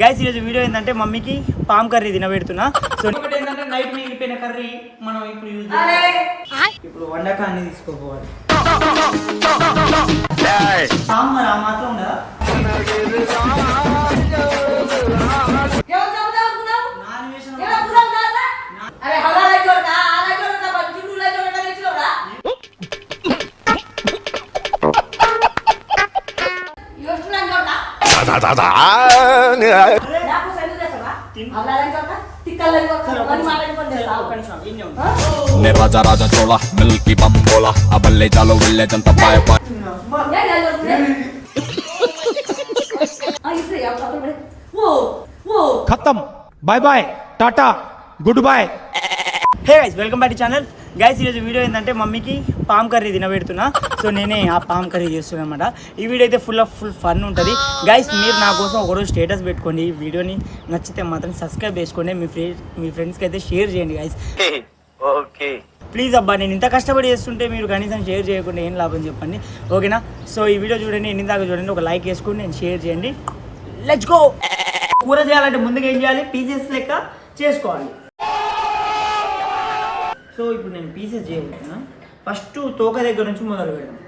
Guys ఈరోజు video ఏంటంటే మమ్మీకి పామ్ కర్రీ తినబెడుతున్నా. సో ఇంకొకటి ఏంటంటే నైట్ మిగిలిపోయిన కర్రీ మనం ఇప్పుడు యూజ్ చేయాలి. ఇప్పుడు వండకాన్ని తీసుకోపోవాలి. పామ్ మరి ఆ మాత్రం ఉండదా? రాజా రాజా చోళ మిల్కీ బంబోలా అబల్లే చాలో వెళ్ళే జంత పాయ పాయ खत्म bye bye Tata good bye. Hey guys welcome back to channel. గైస్ ఈరోజు వీడియో ఏంటంటే మమ్మీకి పామ్ కర్రీ తినబెడుతున్నా. సో నేనే ఆ పామ్ కర్రీ చేస్తున్నా అనమాట. ఈ వీడియో అయితే ఫుల్ ఫన్ ఉంటుంది. గైస్ మీరు నా కోసం ఒకరోజు స్టేటస్ పెట్టుకోండి. ఈ వీడియోని నచ్చితే మాత్రం సబ్స్క్రైబ్ చేసుకోండి. మీ ఫ్రెండ్స్కి అయితే షేర్ చేయండి గైస్. ఓకే ప్లీజ్ అబ్బా, నేను ఇంత కష్టపడి చేస్తుంటే మీరు కనీసం షేర్ చేయకుండా ఏం లాభం చెప్పండి, ఓకేనా? సో ఈ వీడియో చూడండి, ఎన్ని దాకా చూడండి, ఒక లైక్ వేసుకోండి, నేను షేర్ చేయండి. Let's go. కూర చేయాలంటే ముందుగా ఏం చేయాలి? పీసెస్ లెక్క చేసుకోవాలి. సో ఇప్పుడు నేను పీసెస్ చేయబోతున్నా. ఫస్ట్ తోక దగ్గర నుంచి మొదలు పెడదాం.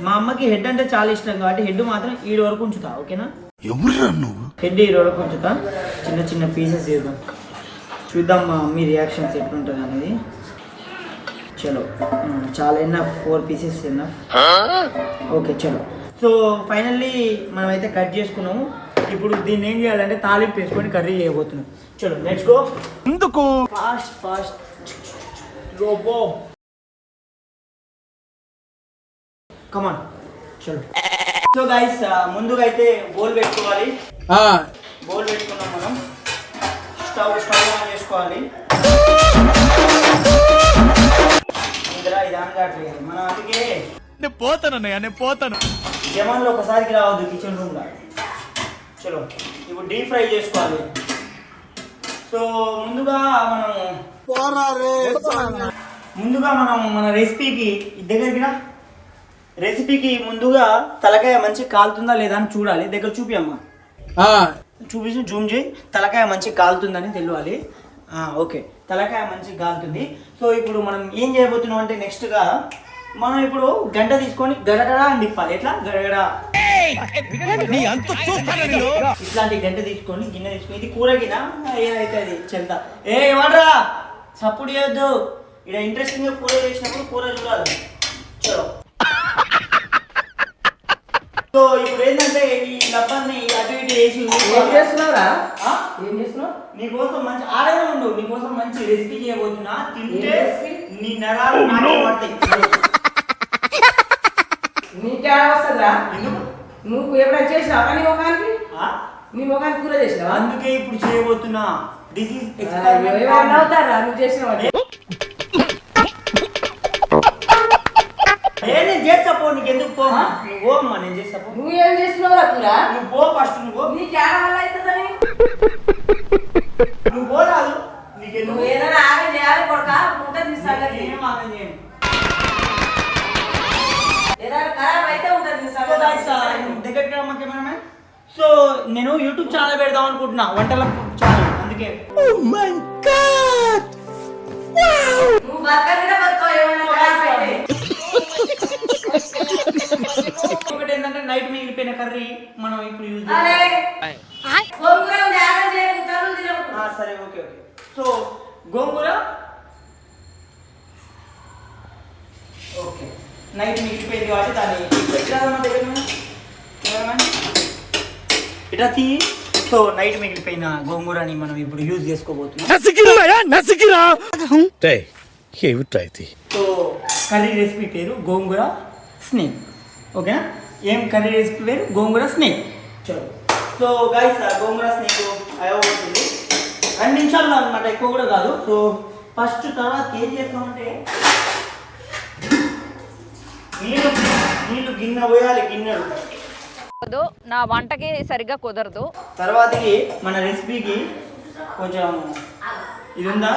మా అమ్మకి హెడ్ అంటే చాలా ఇష్టం కాబట్టి హెడ్ మాత్రం ఈడు వరకు ఉంచుతా, ఓకేనా? హెడ్ ఈడు వరకు ఉంచుతా. చిన్న చిన్న పీసెస్ చేద్దాం, చూద్దాం మా మమ్మీ రియాక్షన్స్ ఎట్లుంటుంది అనేది. చలో చాలా ఎన్నఫ్, 4 పీసెస్ ఎన్నఫ్. ఓకే చలో. సో ఫైనల్లీ మనమైతే కట్ చేసుకున్నాము. ఇప్పుడు దీన్ని ఏం చేయాలంటే తాలింపు వేసుకొని కర్రీ చేయబోతున్నాం. చలో లెట్స్ గో. ఎందుకు ఫాస్ట్ ఫాస్ట్ రోబో కమాన్ చలో. సో గైస్ ముందుగా అయితే బౌల్ పెట్టుకోవాలి. బౌల్ పెట్టుకున్నాం మనం. స్టవ్ ఆన్ చేసుకోవాలి. ఇది ఆన్ కావట్లేదు మనం, అందుకే నేను పోతాను జమాన్లో ఒకసారికి రావద్దు కిచెన్ రూమ్లో. చలో ఇప్పుడు డీప్ ఫ్రై చేసుకోవాలి. సో ముందుగా మనం మన రెసిపీకి ముందుగా తలకాయ మంచి కాలుతుందా లేదా అని చూడాలి. దగ్గర చూపి అమ్మా, చూపించి జూమ్ చేయి. తలకాయ మంచి కాలుతుందని తెలియాలి. ఓకే, తలకాయ మంచి కాలుతుంది. సో ఇప్పుడు మనం ఏం చేయబోతున్నాం అంటే నెక్స్ట్గా మనం ఇప్పుడు గంట తీసుకొని గడగడా అని తిప్పాలి. ఎట్లా గడగడా, ఇట్లాంటి గంట తీసుకొని గిన్నె తీసుకొని, ఇది కూర గిన్నె ఏదైతే అది చెంత ఏమంటారా సపోర్ట్ చేయొద్దు. ఇక్కడ ఇంట్రెస్టింగ్ గా కూర చేసినప్పుడు కూర చూడాలి. చలో. సో ఇప్పుడు ఏంటంటే ఈ డబ్బాన్ని అటు ఇటు వేసి నీకోసం మంచి ఆడగా ఉండు, నీకోసం మంచి రెసిపీ చేయబోతున్నా. తింటే నీ నరాలు నాటి పడతాయి. నీకే వస్తుందా? నువ్వు ఎప్పుడైనా చేసినావా నీ ముఖానికి కూర చేసినావా? అందుకే ఇప్పుడు చేయబోతున్నా. దిస్ ఈస్ అవుతారా నువ్వు చేసినావా? నేను చేస్తా పో, నీకు ఎందుకు పో? నువ్వు అమ్మా, నేను చేస్తా పో. నువ్వేం చేస్తున్నావురా కూర? నువ్వు పో ఫస్ట్. నువ్వు నీకు ఏడ వల్ల అవుతుందని నువ్వు పోరాదు. నువ్వు ఏదైనా ఆగం చేయాలి కొడక, ముట్ట తీస్తాను. ఏం ఆగం చేయండి. సో నేను యూట్యూబ్ ఛానల్ పెడదాం అనుకుంటున్నా, వంటల ఛానల్. అందుకే ఒకటి ఏంటంటే నైట్ మిగిలిపోయిన కర్రీ మనం ఇప్పుడు యూజ్ చేయాలి. సరే ఓకే ఓకే. సో గోంగూర ఓకే నైట్ మిగిలిపోయింది కాబట్టి దాన్ని ఇట్లా తీ. సో నైట్ మిగిలిపోయిన గోంగూరని మనం ఇప్పుడు యూజ్ చేసుకోబోతున్నాం. సో కర్రీ రెసిపీ పేరు గోంగూర స్నేక్, ఓకేనా? ఏం కర్రీ రెసిపీ పేరు? గోంగూర స్నేక్. చలో. సో గైస్ గోంగూర స్నేక్ అయిపోతుంది 2 నిమిషాలు అనమాట, ఎక్కువ కూడా కాదు. సో ఫస్ట్ తర్వాత ఏం చేస్తామంటే నీళ్ళు గిన్నె పోయాలి. గిన్నెలు నా వంటకి సరిగ్గా కుదరదు. తర్వాతకి మన రెసిపీకి కొంచెం ఇది ఉందా,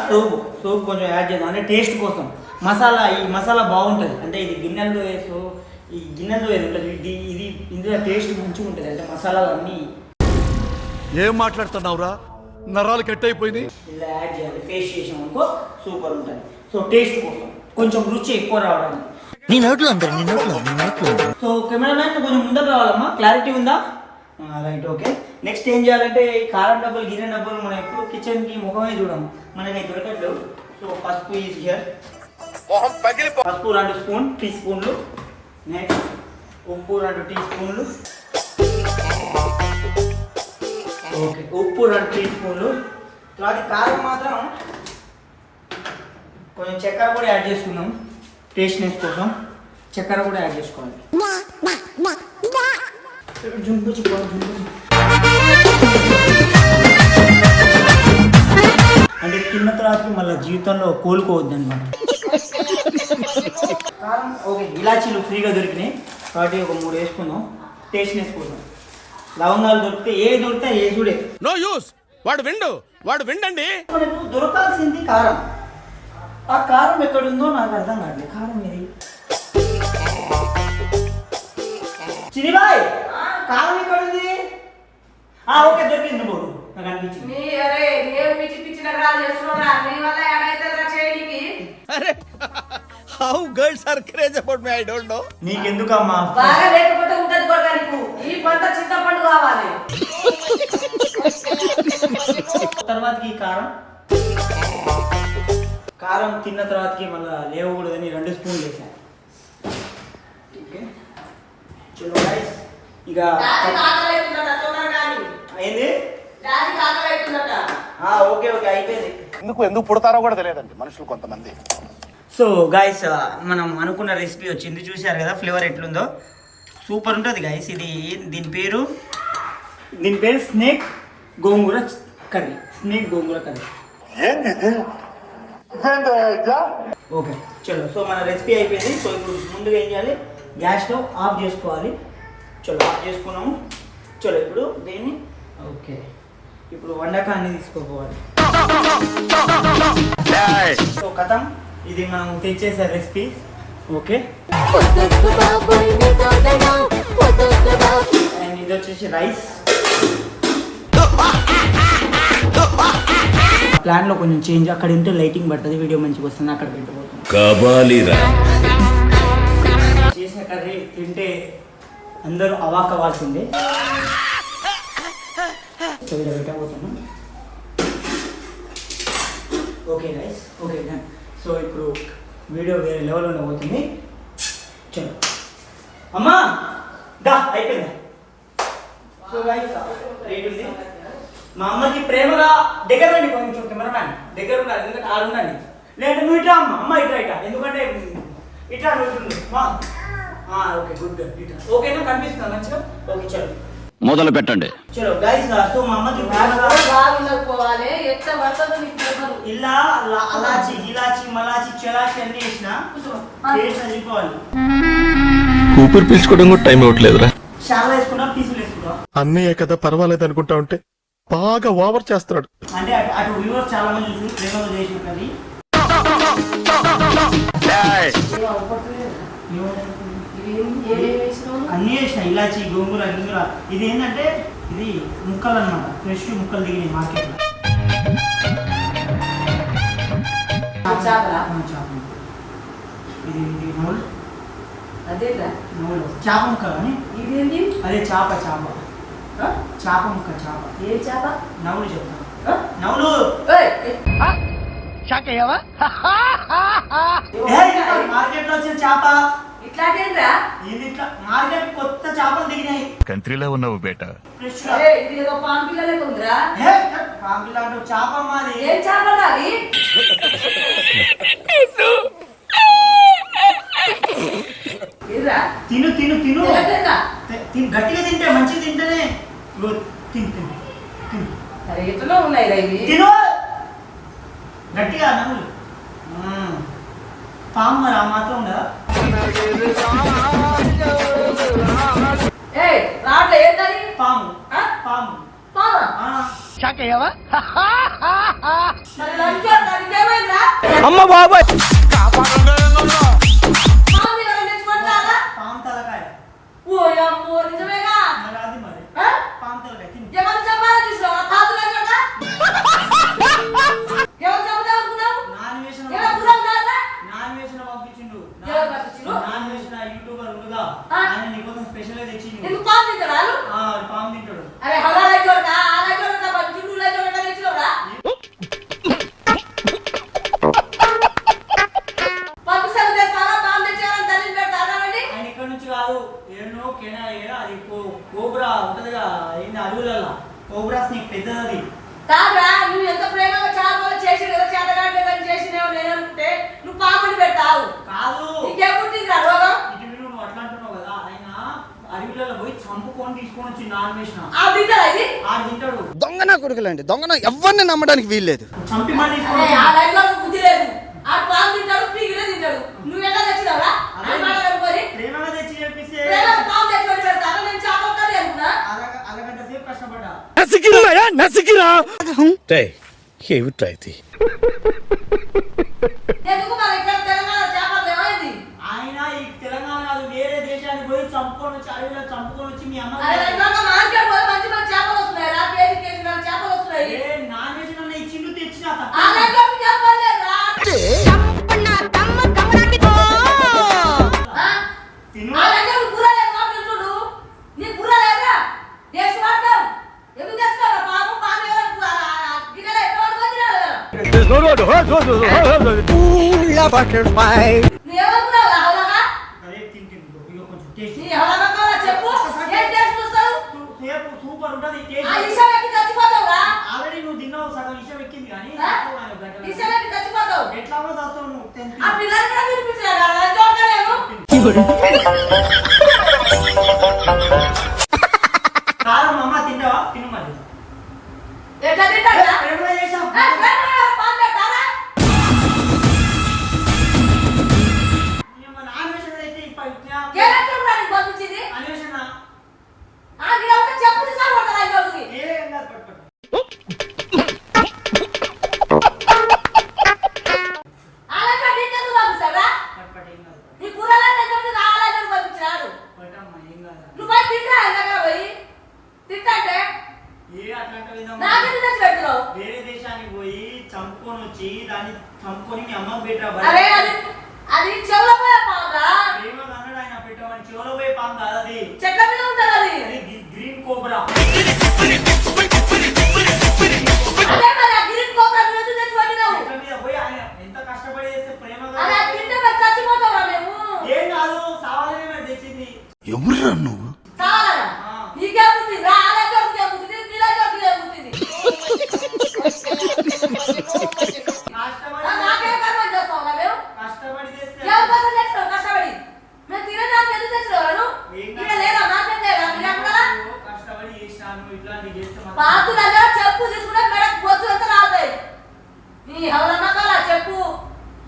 సోప్ కొంచెం యాడ్ చేద్దాం, అంటే టేస్ట్ కోసం. ఈ మసాలా బాగుంటుంది. అంటే ఇది గిన్నెల్లో వేసు ఈ గిన్నెలో ఏది ఉంటుంది ఇది ఇందులో టేస్ట్ మంచిగా ఉంటుంది అంటే మసాలాలు అన్నీ ఏం మాట్లాడుతున్నావురా నరాలు కట్ అయిపోయింది ఇలా యాడ్ చేయాలి. పేస్ట్ చేసాం అనుకో సూపర్ ఉంటుంది. సో టేస్ట్ కోసం కొంచెం రుచి ఎక్కువ రావడానికి. సో కెమెరామ్యాన్ కొంచెం ముందర రావాలమ్మా, క్లారిటీ ఉందా? Right, okay. నెక్స్ట్ ఏం చేయాలంటే కారం డబ్బులు గిన్నె డబ్బులు మనం ఎప్పుడు కిచెన్కి ముఖమే చూడము, మనకి దొరకట్లేవు. సో పసుపు ఈజ్ హియర్, పసుపు 2 టీ స్పూన్లు. నెక్స్ట్ ఉప్పు 2 టీ స్పూన్లు. ఓకే, ఉప్పు 2 టీ స్పూన్లు. తర్వాత కారం మాత్రం కొంచెం చక్కెర కూడా యాడ్ చేసుకుందాం, టేస్ట్నెస్ కోసం చక్కెర కూడా యాడ్ చేసుకోవాలి. అంటే తిన్న తర్వాత మళ్ళీ జీవితంలో కోలుకోవద్దు అనమాట. కారం ఓకే, ఇలాచీలు ఫ్రీగా దొరికినాయి కాబట్టి ఒక 3 వేసుకుందాం టేస్ట్నెస్ కోసం. లవంగాలు దొరికితే ఏ దొరికితే ఏ చూడే నో యూస్ వాడు విండండి. మనకు దొరకాల్సింది కారం. ఆ కారం ఎక్కడుందో నాకు అర్థం కాదు. కారం ఇది చినిబాయ్, కారం ఎక్కడుంది? ఓకే, దొరికింది బోడు, నాకు అనిపించింది. How girls are craze about me I don't know. నీకెందుకమ్మా? బాగా లేకపోతే ఉంటది కొడుకా నీకు. ఈ పంట చింతపండు కావాలి. తర్వాతకి కారం తిన్న తర్వాతకి మళ్ళీ లేవకూడదని 2 స్పూన్లు వేసాను. ఓకే, చలో గైస్, ఇక అయింది. ఓకే ఓకే, అయిపోయింది. ఎందుకు పుడతారో కూడా తెలియదండి మనుషులు కొంతమంది. సో గైస్, మనం అనుకున్న రెసిపీ వచ్చింది, చూశారు కదా ఫ్లేవర్ ఎట్లుందో, సూపర్ ఉంటుంది గైస్. దీని పేరు స్నేక్ గోంగూర కర్రీ. స్నేక్ గోంగూర కర్రీ. ఓకే చలో, సో మన రెసిపీ అయిపోయింది. సో ఇప్పుడు ముందుగా ఏం చేయాలి, గ్యాస్ స్టవ్ ఆఫ్ చేసుకోవాలి. చలో ఆఫ్ చేసుకున్నాము. చలో ఇప్పుడు దీన్ని ఓకే, ఇప్పుడు వండకాన్ని తీసుకోపోవాలి. సో కథం, ఇది మనం తెచ్చేసే రెసిపీ. ఓకే, అండ్ ఇది వచ్చేసి రైస్. ప్లాన్ లో కొంచెం చేంజ్, అక్కడ ఉంటే లైటింగ్ పడుతుంది, వీడియో మంచిగా వస్తుంది, అక్కడ పెట్టబోతున్నాం. చేసిన కర్రీ తింటే అందరూ అవాక్ అవ్వాల్సిందే. సో ఇలా పెట్టబోతున్నాం. Okay guys, okay done. So ఇప్పుడు వీడియో వేరే లెవెల్ ఉండబోతుంది. చలో అమ్మా, దా అయిపోయిందా? సో గైస్ రైట్ ఉంది. మా అమ్మకి ప్రేమగా దగ్గర రండి, కొంచెం కెమెరామ్యాన్ దగ్గర ఉండాలి, ఎందుకంటే ఆడుండండి. లేదంటే నువ్వు ఇట్లా అమ్మ ఇట్లా ఎందుకంటే ఇట్లా ఉంటుంది. ఓకే గుడ్, ఇట్లా ఓకేనా? కనిపిస్తుందా మంచిగా? ఓకే చలో మొదలు పెట్టండి. చలో గైస్, సో మా అమ్మకి ఇలా అలాచి గిలాచి మలాచి చెలాచి అన్ని వేసిన వెళ్ళిపోవాలి. ఊపిరి పీల్చుకోవడం కూడా టైం ఇవ్వట్లేదురా. చాలా వేసుకుంటాం, పీసులు వేసుకుంటాం. అన్నయ్య కదా పర్వాలేదు అనుకుంటా ఉంటే బాగా ఓవర్ చేస్తున్నాడు. అంటే అటు వ్యూవర్స్ చాలా మంది చూసి ప్రేమలో చేసిన కర్రీ. అన్నీ వేసిన ఇలాచి గోంగూర గింగూర. ఇది ఏంటంటే ఇది ముక్కలు అన్నమాట, ఫ్రెష్ ముక్కలు దిగినాయి మార్కెట్లో. ఇది నవ్వులు, అదేదా చేప ముక్కలు అని. ఇదేంటి? అదే చేప ముక్క. ఏ చేప? నవ్వులు చెప్తాను, నవ్వులు. మార్కెట్ లో వచ్చిన చేప ఇట్లాంటిరా? ఇది ఇట్లా మార్కెట్ కొత్త చేపలు దిగినాయి. కంట్రీలో ఉన్నావు బేటా. ఫ్రెష్ ఇది ఏదో పాంపిల్ల లెక్క ఉందిరా. పాంపిల్ల అంటే చేప మాది. ఏం చేప అది? తిను గట్టిగా తింటే మంచిగా తింటేనే. అరే ఎట్లా ఉన్నాయి ఇవి? తిను గట్టిగా నవ్వులు. పాము మరి ఆ మాత్రం ఉండదా? రాట్లే ఏంటది? పాము. అమ్మ బాబాయ్, పాము తలకాయ. స్పెషల్ గా తెచ్చింది. ఎందుకు పాము తింటాడు వాళ్ళు? పాము తింటాడు. అరే హలా లైజోడా ఆ లైజోడా జిండు లైజోడా తెచ్చినోడా పంపిస్తాను తెస్తారా పాము తెచ్చారని తల్లి పెడతారా అండి? ఆయన ఇక్కడ నుంచి కాదు ఏనో కెనా ఏరా అది కోబ్రా ఉంటదిగా ఏంది అడవులలో కోబ్రా స్నేక్ పెద్దది అది. కాదురా నువ్వు ఎంత ప్రేమగా చాలా చేసి కదా చేతగాట్లేదని చేసినేవో నేను అనుకుంటే నువ్వు పాముని పెడతావు. కాదు ఇంకేముంటుందిరా రోగం? ఇటు నువ్వు అట్లా అంటున్నావు కదా, ఆయన అడవులలో పోయి చంపుకొని తీసుకొని వచ్చి నాన్ వేసిన ఆ తింటారా ఇది? ఆడు తింటాడు. దొంగన కొడుకులండి దొంగన ఎవరిని నమ్మడానికి వీల్లేదు. చంపి మళ్ళీ తీసుకొని అరే, ఆ లైఫ్లో బుద్ధి లేదు. ఆ పాము తింటాడు పీగిలే తింటాడు. నువ్వు ఎలా తెచ్చినావురా? ఆ మాట కనుక్కొని ప్రేమగా తెచ్చి చెప్పిస్తే ప్రేమగా పాము తెచ్చి పెడతారా? నేను చాపొక్కది అనుకున్నా. అరగంట సేపు కష్టపడ్డా. ఏమిట్రా ఇది? ఎందుకు మరి ఇక్కడ తెలంగాణ చేపలు ఏమైంది? ఆయన ఈ తెలంగాణ కాదు వేరే దేశానికి పోయి చంపుకొని వచ్చి అడవిలో చంపుకొని వచ్చి మీ అమ్మ అరే ఇంకా మార్కెట్ పోయి మంచి మంచి చేపలు వస్తున్నాయి రా. కేజీ చేపలు వస్తున్నాయి. నాన్ వెజ్ నన్ను ఇచ్చిండు తెచ్చిన ఆ లైఫ్లో చేపలు లేదురా. తిను. ఆ లైఫ్లో కూర లేదు కాబట్టి తింటుడు. నీ కూర లేదురా. టేస్ట్ వాడతావు. ఎందుకు తెస్తావు పాము పాము ఎవరు గిన్నెలో ఎక్కడ పడుకొని తినాలి కదా. నువ్వు ఏమనుకున్నావురా హౌలగా? అదే తింటుంది ఇక కొంచెం టేస్ట్ నీ హౌలగా కావాలా చెప్పు. ఏం టేస్ట్ చూస్తావు? సేపు సూపర్ ఉంటది ఆ టేస్ట్. ఇషం ఎక్కి చచ్చిపోతావురా. ఆల్రెడీ నువ్వు తిన్నావు సగం విషయం ఎక్కింది కానీ ఆ? ఆయన గంటలో. ఇషం ఎక్కి చచ్చిపోతావు. ఎట్లాగో చేస్తావు నువ్వు ఆ పిల్లలు కూడా వినిపించారా? లంచోడ్గా నేను. కారం అమ్మ తింటావా తిను మరి. ఎట్లా తింటాడురా? ప్రేమగా చేసాం. ఆ, ప్రేమగా పాము పెడతారా? అన్వేషణ అయితే ఏ లెక్కలు రా నీకు పంపించింది? అన్వేషణ ఆ గిడ ఉంటే చెప్పు తీసారు కొడతారా ఈ రోజుకి. ఏం కాదు పట్టు పట్టు. అలాగే నీకెందుకు పంపిస్తారా? పట్టు పట్టు ఏం కాదు. నీ కూరలో ఎందుకు ఆలయం పంపించినాడు? పట్టమ్మా ఏం కాదు. నువ్వు పోయి తింటా దగ్గర పోయి తింటే అట్లాంటి విధంగా నాకెందుకు తెచ్చి పెడుతున్నావు? వేరే దేశానికి పోయి చంపుకొని వచ్చి దాన్ని చంపుకొని మీ అమ్మకు పెట్టరా అరే అది చెవులో పోయే పామురా. ప్రేమగా అన్నాడు ఆయన పెట్టమని. చెవులో పోయి పాము కాదు అది. చెట్ల మీద ఉంటుంది అది. అది గ్రీన్ కోబ్రా. అదే మరి ఆ గ్రీన్ కోబ్రా నువ్వు ఎందుకు తెచ్చి పెట్టినావు? చెట్ల మీద పోయి ఆయన ఎంత కష్టపడి చేస్తే ప్రేమగా అరే అది తింటే మరి చచ్చిపోతావురా మేము. ఏం కాదు సావాలనే మరి తెచ్చింది. ఎవరురా నువ్వు? కావాలా? నీకే పుట్టింది రా. అలాగే పుట్టింది నీలాగే పుట్టింది. కష్టపడి నాకే కర్మ చేస్తావురా మేము? కష్టపడి చేస్తే ఎవరి కోసం తెచ్చినావు కష్టపడి? మేము తినడానికి ఎందుకు తెచ్చినావు నువ్వు? ఇక్కడ లేదా నాకేం లేదా తినకుండా కష్టపడి చేసినాను ఇట్లాంటివి చేస్తే మాత్రం పాతు దగ్గర చెప్పు తీసుకుంటే మెడకు బొచ్చు అంతా రాలుతాయి. నీ హౌలమ్మ కావాలా చెప్పు.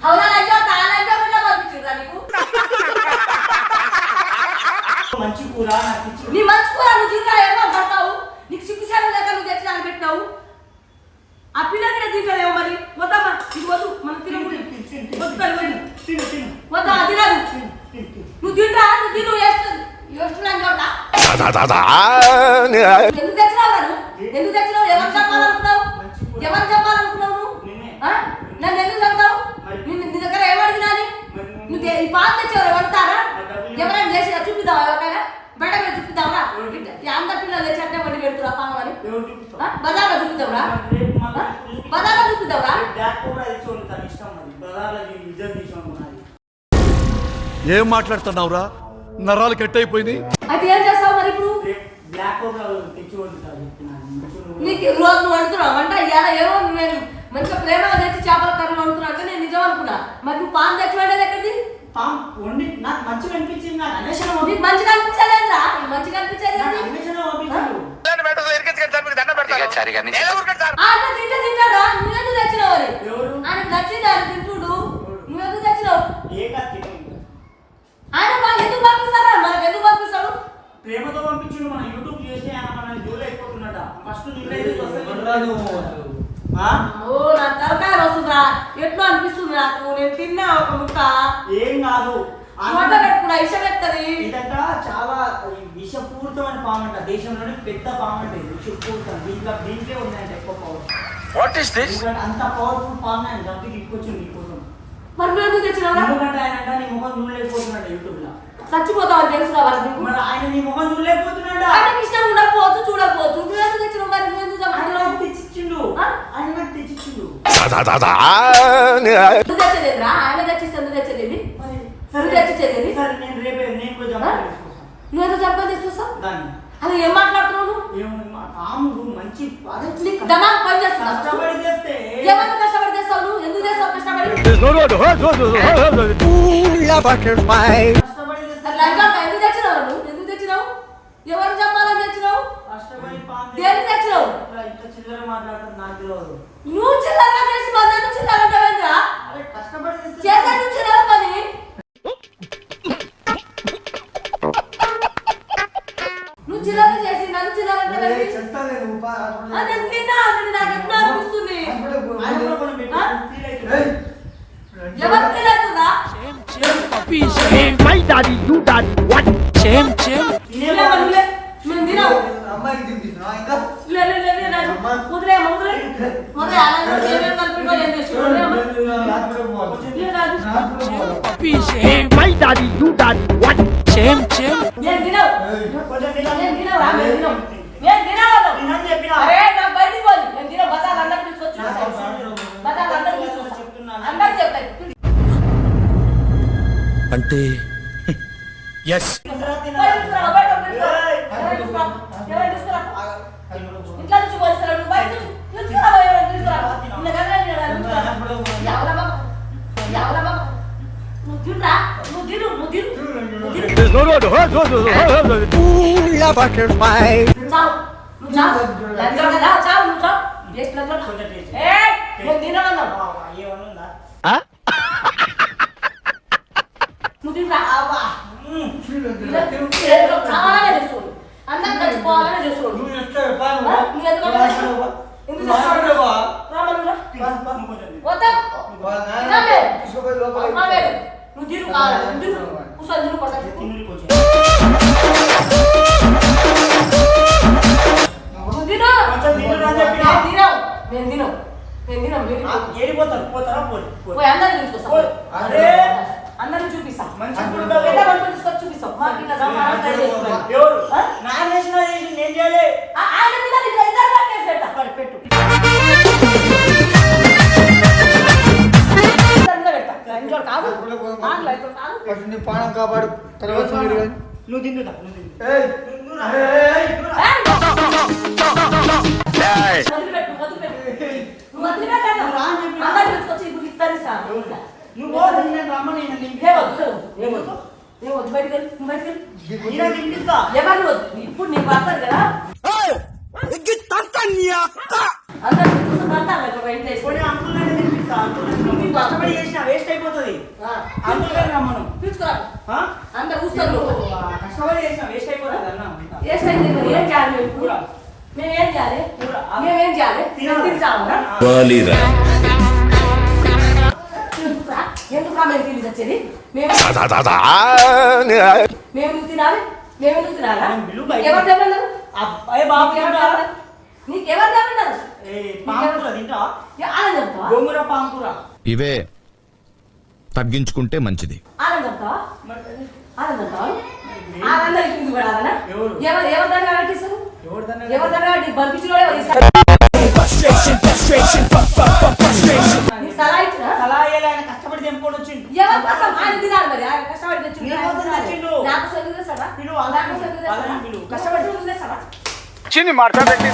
హౌలా లైజో తాళైజో బిడ్డ పంపించురా నీకు. మంచి కూర నాకు ఇచ్చి నీ మంచి కూర నువ్వు తింటా ఏమో పడతావు. నీకు సిగ్గుసారం లేక నువ్వు తెచ్చి పెట్టినావు. ఆ పిల్లకి తింటాదేమో మరి. వద్దమ్మా ఇది వద్దు మనం తినకూడదు. వద్దు తల్లి వద్దు. తిను తిను వద్దా అది రాదు. తిను తిను. నువ్వు తింటా నువ్వు తిను వేస్తున్నాను చూడతా. ఎందుకు తెచ్చినావు నువ్వు? ఎందుకు తెచ్చినావు? ఎవరు చెప్పాలనుకున్నావు? ఎవరు చెప్పాలనుకున్నావు నువ్వు? ఆ? నన్ను ఎందుకు చెప్తావు? నీ దగ్గర ఏమడిగినాని? నువ్వు ఈ పాలు తెచ్చేవారు వండుతారా? ఎవరైనా చేసి చూపిద్దావా? ఎవరికైనా బయట మీద చూపిద్దావరా? అందరి పిల్లలు తెచ్చి అంటే వండి పెడుతురా పాము అని. ఎవరు చూపిస్తావు? బజార్లో చూపిద్దావరా? రేపు మళ్ళీ బజార్లో చూపిద్దావరా? బ్లాక్ కోబ్రా తెచ్చి వండుతాను ఇష్టం మరి. బజార్లో రిజర్వ్ చేసి వండుకున్నది. ఏం మాట్లాడుతున్నావురా? నరాలు కట్ అయిపోయింది. అయితే ఏం చేస్తావు మరి ఇప్పుడు? రేపు బ్లాక్ కోబ్రా తెచ్చి వండుతాను చెప్తున్నాను. నీకు రోజు నువ్వు వండుతున్నావు వంట ఇవాళ ఏమో నేను మంచిగా ప్రేమగా తెచ్చి చేపల కర్రీ వండుతున్నా అంటే నేను నిజం అనుకున్నా. మరి నువ్వు పాము తెచ్చి వండేది ఎక్కడిది? పాము వండి నాకు మంచిగా అనిపించింది. నాకు అన్వేషణ నీకు మంచిగా అనిపించేది ఏంద్రా? నీకు మంచిగా అనిపించేది ఏంది? అన్వేషణ పంపించాడు. ఆయన తింటే తింటాడా? నువ్వెందుకు తెచ్చినావు అని? ఎవరు? ఆయనకు నచ్చింది ఆయన తింటుడు. నువ్వెందుకు తెచ్చినావు? ఏ కాదు తిను. ఆయన ఎందుకు పంపిస్తారా? మనకు ఎందుకు పంపిస్తాడు? ప్రేమతో పంపించుడు. మన యూట్యూబ్ చేసి ఆయన మన జోలు అయిపోతున్నట. ఫస్ట్ ఓ నా తలకాయ వస్తుందిరా. ఎట్లా అనిపిస్తుంది నాకు. నేను తిన్నా ఒక ముక్క. ఏం కాదు. వంట పెట్టుకున్నా ఇష్టం ఎత్తది. ఇదంట చాలా విషపూరితమైన పాము అంట. దేశంలోనే పెద్ద పాము అంటే విషపూరితం. దీంట్లో ఉన్నాయంట ఎక్కువ పవర్. What is this? అంత పవర్ఫుల్ పాము ఆయన జంతుకి ఇక్కొచ్చింది నీకోసం. మరి నువ్వు ఎందుకు తెచ్చినావురా? ఎందుకంటే ఆయన అంట నీ ముఖం చూడలేకపోతున్నాడు యూట్యూబ్ లో. చచ్చిపోతావని తెలుసు కావాలి నీకు. మరి ఆయన నీ మొహం చూడలేకపోతున్నాడా? ఆయనకి ఇష్టం ఉండకపోవచ్చు, చూడకపోవచ్చు. నువ్వు ఎందుకు తెచ్చినావు మరి? నువ్వు ఎందుకు ఆయన చంపుతున్నావు? నాకు తెచ్చిచ్చిండు. ఆయన నాకు తెచ్చిచ్చిండు. ఎందుకు తెచ్చేదేమిరా? ఆయన తెచ్చిస్తే ఎందుకు తెచ్చేదేమి? నువ్వు తెచ్చిచ్చేదేమి? సరే నేను రేపే నేను కూడా జమ చేసుకుంటాను నువ్వు ఎందుకు చంపని తీసుకొస్తావు? దాన్ని. అది ఏం మాట్లాడుతున్నావు నువ్వు? ఏముంది మా పాముడు మంచి నీకు దమాకు పని చేస్తున్నా? కష్టపడి చేస్తే ఏమన్నా కష్టపడి చేస్తావు నువ్వు? ఎందుకు చేస్తావు కష్టపడి? కష్టపడి చేస్తే లంగా ఎందుకు తెచ్చినావు నువ్వు? ఎందుకు తెచ్చినావు? ఎవరు చంపాలని తెచ్చినావు? కష్టపడి పాము దేనికి తెచ్చినావు? ఇంత చిల్లర మాట్లాడుతుంది నాకు తెలియదు. నువ్వు చిల్లరగా చేసి నన్ను చిల్లరంటావేంద్రా? అరే కష్టపడి చేస్తే చేసే నువ్వు చిల్లర పని. నువ్వు చిల్లర చేసి నన్ను చిల్లరంటావేంటి? నేను తిన్నా, అది నాకు ఎప్పుడు అనిపిస్తుంది. ఆయన కూడా కొంచెం పెట్టి ఆ? ఫీల్ అవుతుంది. ఎవరు ఫీల్ అవుతుందా? మేము తినాం. లే, లే, లే, లే, రాజు. వదిలే, అమ్మ, వదిలే. వదిలే, అలాగే ఏమేమి కలిపినా ఏం చేసినా, వదిలే, అమ్మ. లే, రాజు. నేను తినవు. కొంచెం తినాలి. నేను తినవురా, మేము తినం. మేము తినవద్దు. తినని చెప్పినా. అరే, నాకు బయటికి పోదు. నేను తినవు. బజార్లో అందరికీ తీసుకొచ్చి బజార్లో అందరికీ తీసుకొస్తా. అందరికీ చెప్తాను. అంటే ఎస్ తినరా, తినరా. బయట తీసుకురా, బయట తీసుకురా. ఎవరు తీసుకురా? ఎవరు తీసుకురా? ఇంట్లో నుంచి పోలీసులు నువ్వు బయట తీసుకురా, ఎవరు తీసుకురా? నిన్న గదిలో తీసుకురా. ఎవరా బాబా? ఎవరా బాబా? నువ్వు తినరా? నువ్వు తిను, నువ్వు తిను. నువ్వు తిను. చావు. నువ్వు చావు. లంచం కదా, చావు, నువ్వు చావు. వేస్ట్ లంచం. కొంచెం టేస్ట్. ఏయ్, నేను తిననన్నావు. ఏమన్నా ఉందా? నువ్వు తినరా? ఇలా తిను. చాలానే చేస్తాడు. అందరికి చచ్చిపోవాలనే చేస్తాడు. నువ్వు ఎందుకు చేస్తావు? ఎందుకు చేస్తావు? రామనురా. వద్దా? తినాలే. తినాలే. నువ్వు తిను కావాలి. నువ్వు తిను. కూర్చొని తిను పక్కకి. నువ్వు తిను. కొంచెం తినురా అని చెప్పినా. నేను తినను. నేను తినను. నేను తినను. మీరు తిను. ఏడిపోతారు పోతారా పోయి పోయి అందరిని తీసుకొస్తా. పోయి. అరే అందరిని చూపిస్తా. మంచి ఎలా పట్టుకొని తీసుకొచ్చి చూపిస్తాం. మాకు ఇట్లా జమానా ట్రై చేస్తున్నాం. ఎవరు ఆ? నా చేసిన నేను చేయలే. ఆయన మీద ఇట్లా ఇద్దరు కేసు పెట్టా. మరి పెట్టు. ఇద్దరి మీద పెడతా. ఇంట్లో కాదు. మాటలు ఇంట్లో కాదు. పానం కాపాడు తర్వాత మీరు కానీ. నువ్వు తిందుదా నువ్వు తిందు. వదిలిపెట్టు, వదిలిపెట్టు. నువ్వు వదిలిపెట్టాను. అందరిని తీసుకొచ్చి ఇప్పుడు ఇస్తాను. నువ్వు పోదు నేను రమ్మని ఏ వద్దు, ఏ వద్దు. ఏ వద్దు, బయటికి వెళ్ళు. నువ్వు బయటికి వెళ్ళు. నేను తినిపిస్తా. ఎవరిని వద్దు. ఇప్పుడు నీకు పడతాను కదా. అందరిని తీసుకొచ్చి పడతాను కదా, ఒక ఇంట్లో వేసి. కొన్ని అంకుల్ని తినిపిస్తా. నువ్వు కష్టపడి చేసిన వేస్ట్ అయిపోతుంది. అంకుల్ రమ్మను. తీసుకురా. ఆ? అందరు కూర్చోను. నువ్వు కష్టపడి చేసిన వేస్ట్ అయిపోతుంది అన్న. ఏ స్టైల్ లేదు. ఏం చేయాలి మేము ఇప్పుడు? మేమేం చేయాలి? మేమేం చేయాలి? తిని చావాలా? ఎందుకు మేము తిని వచ్చేది? మేము ఎందుకు తినాలి? మేము ఎందుకు తినాలా? ఎవరు తెమ్మన్నారు? అబ్బాయి బాబు తింటారా? నీకెవరు తెమ్మన్నారు? పాంకూర తింటా. ఆనందం చెప్తావా? గోంగూర పాంకూర. ఇవే తగ్గించుకుంటే మంచిది. ఆనందం చెప్తావా? ఆనందం చెప్తావా? ఆనందానికి కింది పడాలనా? ఎవరు? ఎవరు దాన్ని ఆలోచిస్తారు? ఎవరిదన్నా ఎవరు దాన్ని పంపించిన సలహా ఇచ్చిన సలహా ఇయ్యాలి, ఆయన కష్టపడి తెంపుకొని వచ్చిండు. ఎవరి కోసం ఆయన తినాలి మరి. ఆయన కష్టపడి తెచ్చిండు. నీ కోసం తెచ్చిండు. నాకు సొంతం చేస్తాడా? పిలువు, వాళ్ళని నాకు సొంతం పిలువు, వాళ్ళని చేస్తాడా? పిలువు. కష్టపడి సొంతం చేస్తాడా? చిన్ని మాట్లాడండి.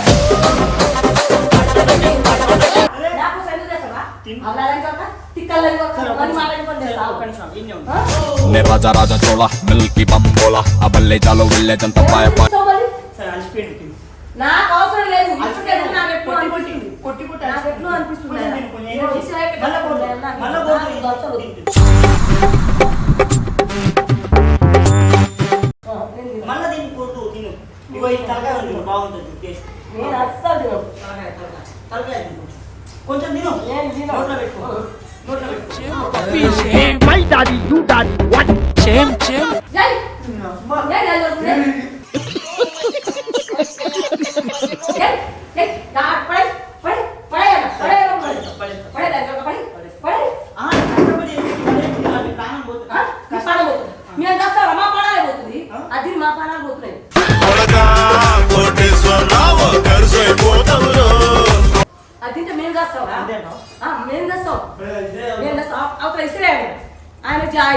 నాకు సొంతం చేస్తాడా? అల్లాలని కాక, తిక్కలని కాక, అన్ని మాటలు కొని చేస్తావా? ఒక్క నిమిషం, ఈయనే ఉండు. నే రాజా రాజా చోళ మిల్కీ బంబోలా అబల్లే చాలో వెళ్ళే జంత పాయ పాయ సో మరి సరే అలసిపోయిండు తిను. నాకు అవసరం లేదు. అలసిపోయిండు. నాకు ఎప్పుడు కొట్టి అనిపిస్తుంది. కొట్టి కొట్టి నాకు ఎప్పుడు అనిపిస్తుంది. కొంచెం తిను, కొంచెం నేను విషయం అయితే మళ్ళా పోదు, నాకు మళ్ళా నాకు పోదు. దొరకదు. తిను. నేను తినను. మళ్ళా దీన్ని కొట్టు తిను. ఇగో ఈ తలకాయ ఉంది, బాగుంటుంది టేస్ట్. నేను అస్సలు తినను. తలకాయ తిను కొంచెం. కొంచెం తిను. నేను తినను. నోట్లో పెట్టుకో. నోట్లో పెట్టుకో. జై. జై జై జై. జై. జై. నా పడై పడై పడై పడై పడై పడై దగ్గర పడై పడై. ఆ, కష్టపడి చేసి పడే తినాలి, ప్రాణం పోతుంది. మీ పడై. మేము చేస్తారా? మా పడై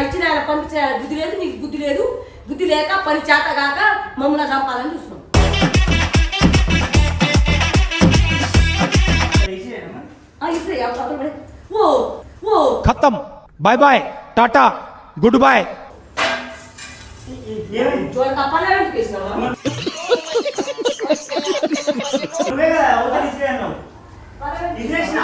ఇచ్చిన ఆయన పంపించిన ఆయన బుద్ధి లేదు, నీకు బుద్ధి లేదు. బుద్ధి లేక పని చేత కాక మమ్మల్ని చంపాలని చూస్తున్నాం. ఇస్తే ఓ ఓ खत्म bye bye Tata good bye జోడ తప్పలే ఎందుకు వేసినావా? నువ్వే కదా అవతల ఇసిరే అన్నావు. ఇసిరేసిన